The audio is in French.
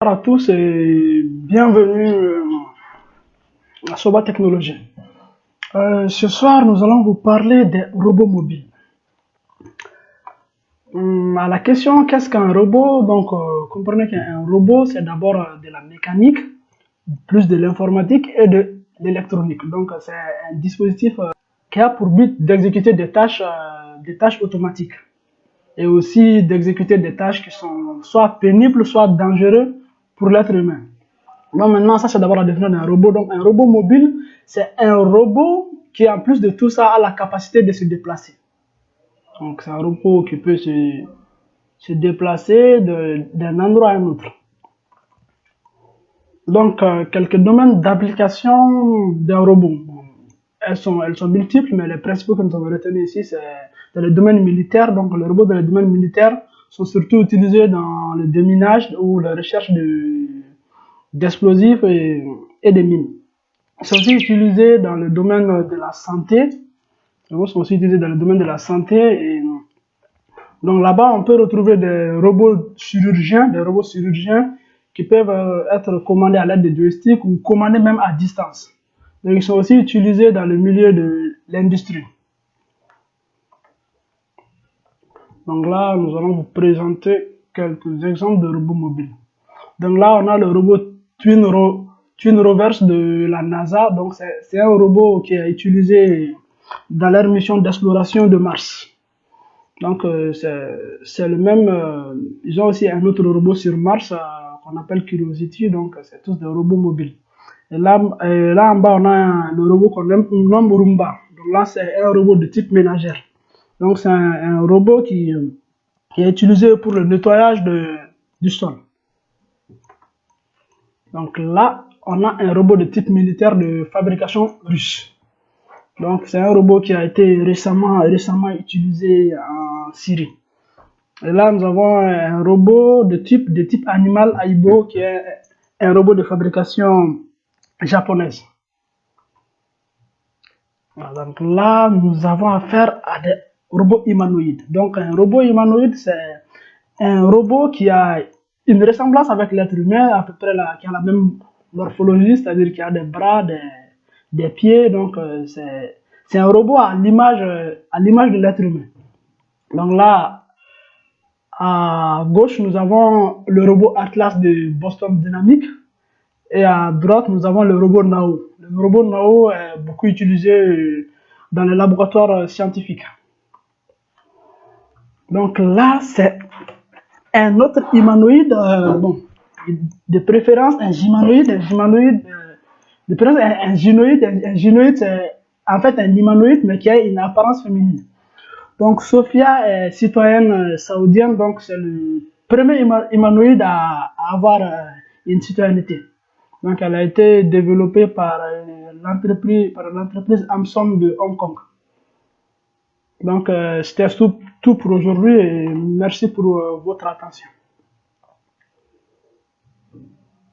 Bonjour à tous et bienvenue à Soba Technologie. Ce soir, nous allons vous parler des robots mobiles. À la question qu'est-ce qu'un robot? Comprenez qu'un robot, c'est d'abord de la mécanique, plus de l'informatique et de l'électronique. Donc, c'est un dispositif qui a pour but d'exécuter des tâches automatiques et aussi d'exécuter des tâches qui sont soit pénibles, soit dangereuses pour l'être humain. Donc maintenant, ça c'est d'abord la définition d'un robot. Donc un robot mobile, c'est un robot qui en plus de tout ça a la capacité de se déplacer. Donc c'est un robot qui peut se déplacer d'un endroit à un autre. Donc quelques domaines d'application d'un robot. Bon, elles sont multiples, mais les principaux que nous avons retenus ici, c'est dans le domaine militaire. Donc les robots dans le domaine militaire sont surtout utilisés dans le déminage ou la recherche d'explosifs et de mines. C'est aussi utilisé dans le domaine de la santé. Les robots sont aussi utilisés dans le domaine de la santé. Et donc là-bas, on peut retrouver des robots chirurgiens qui peuvent être commandés à l'aide de joysticks ou commandés même à distance. Donc ils sont aussi utilisés dans le milieu de l'industrie. Donc là, nous allons vous présenter quelques exemples de robots mobiles. Donc là, on a le robot Twin Rovers de la NASA. Donc c'est un robot qui est utilisé dans leur mission d'exploration de Mars. Donc c'est le même. Ils ont aussi un autre robot sur Mars qu'on appelle Curiosity. Donc c'est tous des robots mobiles. Et là en bas, on a le robot qu'on nomme Roomba. Donc là, c'est un robot de type ménagère. Donc c'est un robot qui est utilisé pour le nettoyage du sol. Donc là, on a un robot de type militaire de fabrication russe. Donc c'est un robot qui a été récemment utilisé en Syrie. Et là, nous avons un robot de type animal Aibo qui est un robot de fabrication japonaise. Voilà, donc là, nous avons affaire à des robots humanoïdes. Donc un robot humanoïde, c'est un robot qui a une ressemblance avec l'être humain, à peu près qui a la même morphologie, c'est-à-dire qu'il a des bras, des pieds. Donc c'est un robot à l'image de l'être humain. Donc là, à gauche, nous avons le robot Atlas de Boston Dynamics et à droite, nous avons le robot Nao. Le robot Nao est beaucoup utilisé dans les laboratoires scientifiques. Donc là, c'est un autre humanoïde, de préférence un humanoïde, de préférence un gynoïde c'est en fait un humanoïde mais qui a une apparence féminine. Donc Sophia est citoyenne saoudienne, donc c'est le premier humanoïde à avoir une citoyenneté. Donc elle a été développée par l'entreprise Samsung de Hong Kong. Donc c'était tout pour aujourd'hui et merci pour votre attention.